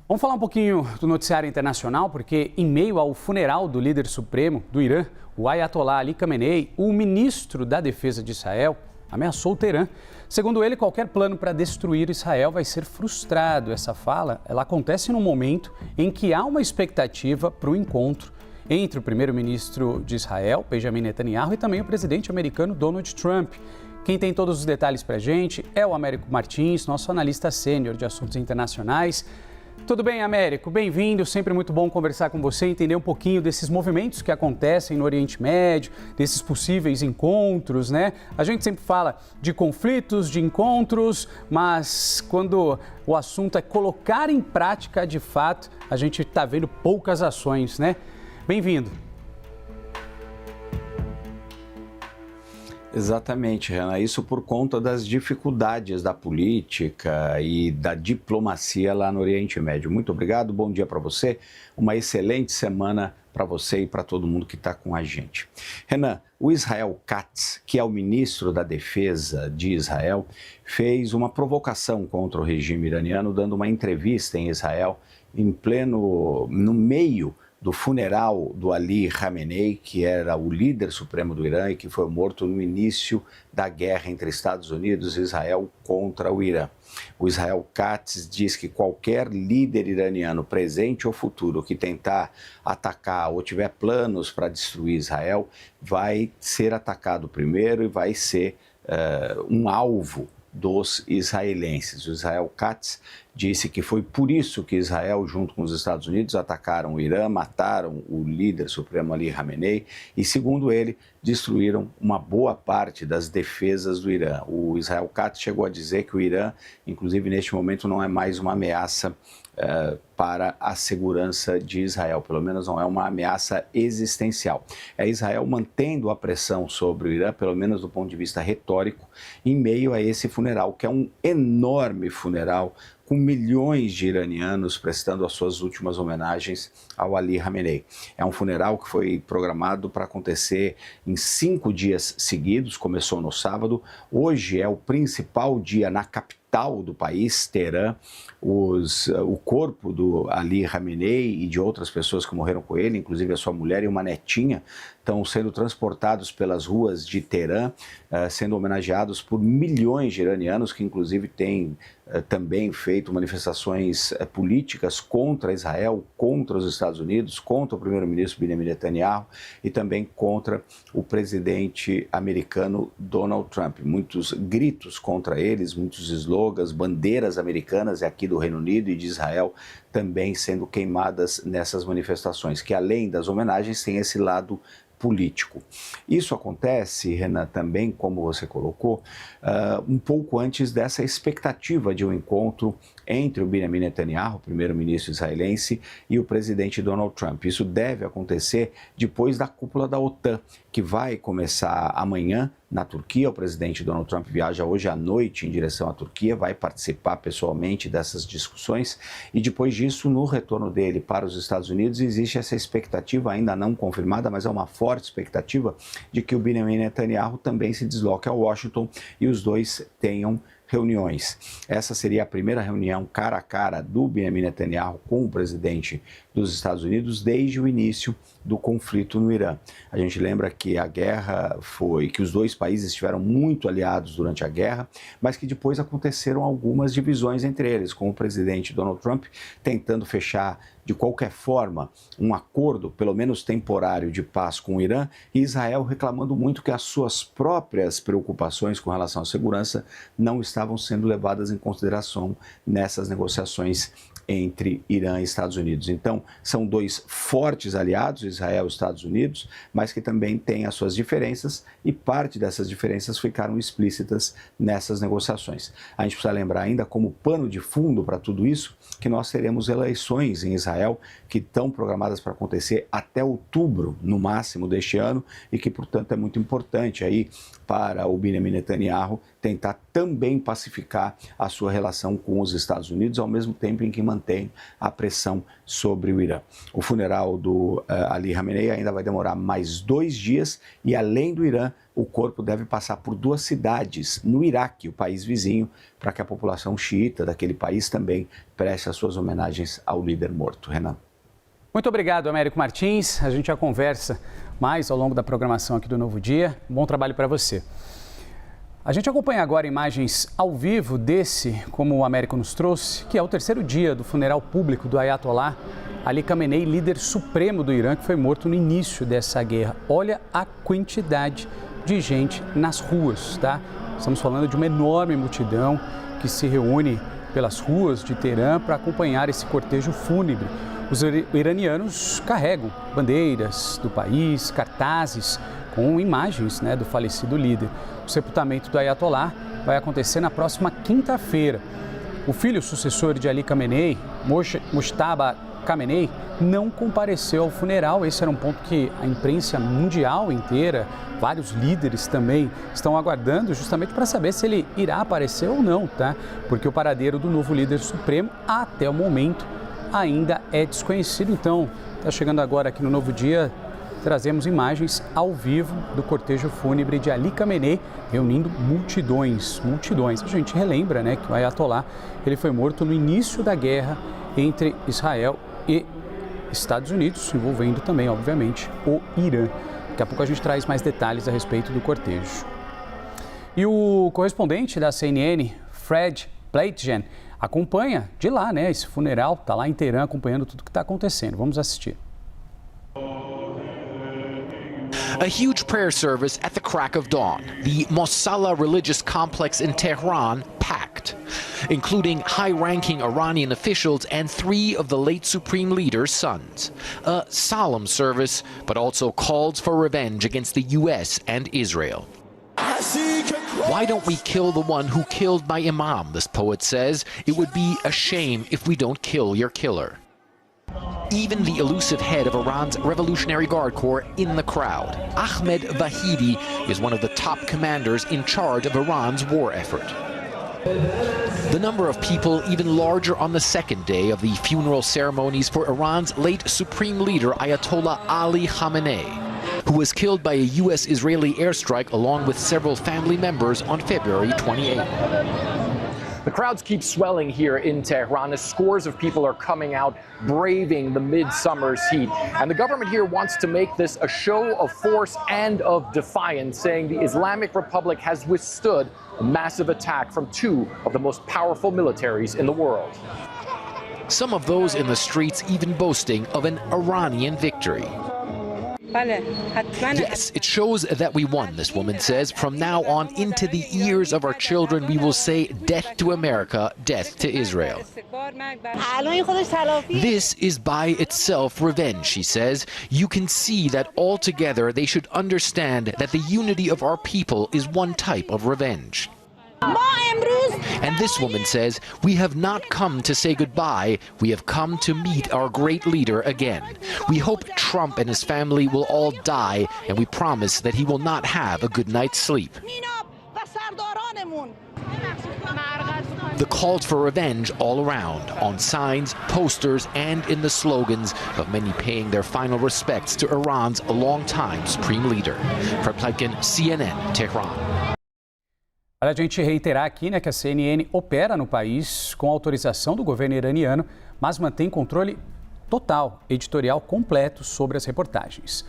Vamos falar um pouquinho do noticiário internacional, porque em meio ao funeral do líder supremo do Irã, o Ayatollah Ali Khamenei, o ministro da Defesa de Israel ameaçou Teherã. Segundo ele, qualquer plano para destruir Israel vai ser frustrado. Essa fala, ela acontece num momento em que há uma expectativa para o encontro entre o primeiro-ministro de Israel, Benjamin Netanyahu, e também o presidente americano Donald Trump. Quem tem todos os detalhes para a gente é o Américo Martins, nosso analista sênior de assuntos internacionais. Tudo bem, Américo? Bem-vindo, sempre muito bom conversar com você, entender um pouquinho desses movimentos que acontecem no Oriente Médio, desses possíveis encontros, né? A gente sempre fala de conflitos, de encontros, mas quando o assunto é colocar em prática de fato, a gente está vendo poucas ações, né? Bem-vindo. Exatamente, Renan. Isso por conta das dificuldades da política e da diplomacia lá no Oriente Médio. Muito obrigado, bom dia para você, uma excelente semana para você e para todo mundo que está com a gente. Renan, o Israel Katz, que é o ministro da Defesa de Israel, fez uma provocação contra o regime iraniano, dando uma entrevista em Israel no meio do funeral do Ali Khamenei, que era o líder supremo do Irã e que foi morto no início da guerra entre Estados Unidos e Israel contra o Irã. O Israel Katz diz que qualquer líder iraniano, presente ou futuro, que tentar atacar ou tiver planos para destruir Israel, vai ser atacado primeiro e vai ser um alvo dos israelenses. O Israel Katz disse que foi por isso que Israel, junto com os Estados Unidos, atacaram o Irã, mataram o líder supremo Ali Khamenei e, segundo ele, destruíram uma boa parte das defesas do Irã. O Israel Katz chegou a dizer que o Irã, inclusive neste momento, não é mais uma ameaça para a segurança de Israel, pelo menos não é uma ameaça existencial. É Israel mantendo a pressão sobre o Irã, pelo menos do ponto de vista retórico, em meio a esse funeral, que é um enorme funeral, com milhões de iranianos prestando as suas últimas homenagens ao Ali Khamenei. É um funeral que foi programado para acontecer em 5 dias seguidos, começou no sábado. Hoje é o principal dia na capital do país, Teherã. O corpo do Ali Khamenei e de outras pessoas que morreram com ele, inclusive a sua mulher e uma netinha, estão sendo transportados pelas ruas de Teherã, sendo homenageados por milhões de iranianos que inclusive têm também feito manifestações políticas contra Israel, contra os Estados Unidos, contra o primeiro-ministro Benjamin Netanyahu e também contra o presidente americano Donald Trump. Muitos gritos contra eles, muitos slogans, bandeiras americanas aqui do Reino Unido e de Israel também sendo queimadas nessas manifestações, que além das homenagens tem esse lado político. Isso acontece, Renan, também, como você colocou, um pouco antes dessa expectativa de um encontro entre o Benjamin Netanyahu, primeiro-ministro israelense, e o presidente Donald Trump. Isso deve acontecer depois da cúpula da OTAN, que vai começar amanhã na Turquia. O presidente Donald Trump viaja hoje à noite em direção à Turquia, vai participar pessoalmente dessas discussões e depois disso, no retorno dele para os Estados Unidos, existe essa expectativa ainda não confirmada, mas é uma forte expectativa de que o Benjamin Netanyahu também se desloque a Washington e os dois tenham reuniões. Essa seria a primeira reunião cara a cara do Benjamin Netanyahu com o presidente dos Estados Unidos desde o início do conflito no Irã. A gente lembra que a guerra que os dois países estiveram muito aliados durante a guerra, mas que depois aconteceram algumas divisões entre eles, com o presidente Donald Trump tentando fechar de qualquer forma um acordo, pelo menos temporário, de paz com o Irã, e Israel reclamando muito que as suas próprias preocupações com relação à segurança não estavam sendo levadas em consideração nessas negociações entre Irã e Estados Unidos. Então, são dois fortes aliados, Israel e Estados Unidos, mas que também têm as suas diferenças e parte dessas diferenças ficaram explícitas nessas negociações. A gente precisa lembrar ainda, como pano de fundo para tudo isso, que nós teremos eleições em Israel que estão programadas para acontecer até outubro, no máximo, deste ano, e que, portanto, é muito importante aí para o Benjamin Netanyahu tentar também pacificar a sua relação com os Estados Unidos, ao mesmo tempo em que mantém a pressão sobre o Irã. O funeral do Ali Khamenei ainda vai demorar mais 2 dias e, além do Irã, o corpo deve passar por 2 cidades no Iraque, o país vizinho, para que a população xiita daquele país também preste as suas homenagens ao líder morto. Renan. Muito obrigado, Américo Martins. A gente já conversa mais ao longo da programação aqui do Novo Dia. Bom trabalho para você. A gente acompanha agora imagens ao vivo desse, como o Américo nos trouxe, que é o 3º dia do funeral público do Ayatollah Ali Khamenei, líder supremo do Irã, que foi morto no início dessa guerra. Olha a quantidade de gente nas ruas, tá? Estamos falando de uma enorme multidão que se reúne pelas ruas de Teherã para acompanhar esse cortejo fúnebre. Os iranianos carregam bandeiras do país, cartazes com imagens, do falecido líder. O sepultamento do Ayatollah vai acontecer na próxima quinta-feira. O filho sucessor de Ali Khamenei, Mojtaba Khamenei, não compareceu ao funeral. Esse era um ponto que a imprensa mundial inteira, vários líderes também, estão aguardando justamente para saber se ele irá aparecer ou não, tá? Porque o paradeiro do novo líder supremo, até o momento, ainda é desconhecido. Então, está chegando agora aqui no Novo Dia, trazemos imagens ao vivo do cortejo fúnebre de Ali Khamenei, reunindo multidões. A gente relembra, que o Ayatollah ele foi morto no início da guerra entre Israel e Estados Unidos, envolvendo também, obviamente, o Irã. Daqui a pouco a gente traz mais detalhes a respeito do cortejo. E o correspondente da CNN, Fred Pleitgen, acompanha de lá, esse funeral, está lá em Teherã acompanhando tudo que está acontecendo. Vamos assistir. A huge prayer service at the crack of dawn. The Mosalla religious complex in Tehran packed, including high-ranking Iranian officials and 3 of the late supreme leader's sons. A solemn service, but also calls for revenge against the U.S. and Israel. Why don't we kill the one who killed my imam, this poet says. It would be a shame if we don't kill your killer. Even the elusive head of Iran's Revolutionary Guard Corps in the crowd. Ahmed Vahidi is one of the top commanders in charge of Iran's war effort. The number of people even larger on the second day of the funeral ceremonies for Iran's late supreme leader Ayatollah Ali Khamenei, who was killed by a U.S.-Israeli airstrike along with several family members on February 28. The crowds keep swelling here in Tehran as scores of people are coming out braving the midsummer's heat. And the government here wants to make this a show of force and of defiance, saying the Islamic Republic has withstood a massive attack from 2 of the most powerful militaries in the world. Some of those in the streets even boasting of an Iranian victory. Yes, it shows that we won, this woman says. From now on, into the ears of our children, we will say death to America, death to Israel. This is by itself revenge, she says. You can see that altogether they should understand that the unity of our people is one type of revenge. And this woman says, we have not come to say goodbye, we have come to meet our great leader again. We hope Trump and his family will all die, and we promise that he will not have a good night's sleep. The calls for revenge all around, on signs, posters, and in the slogans of many paying their final respects to Iran's longtime supreme leader. Fred Pleitgen, CNN, Tehran. Olha, a gente reiterar aqui, que a CNN opera no país com autorização do governo iraniano, mas mantém controle total, editorial completo sobre as reportagens.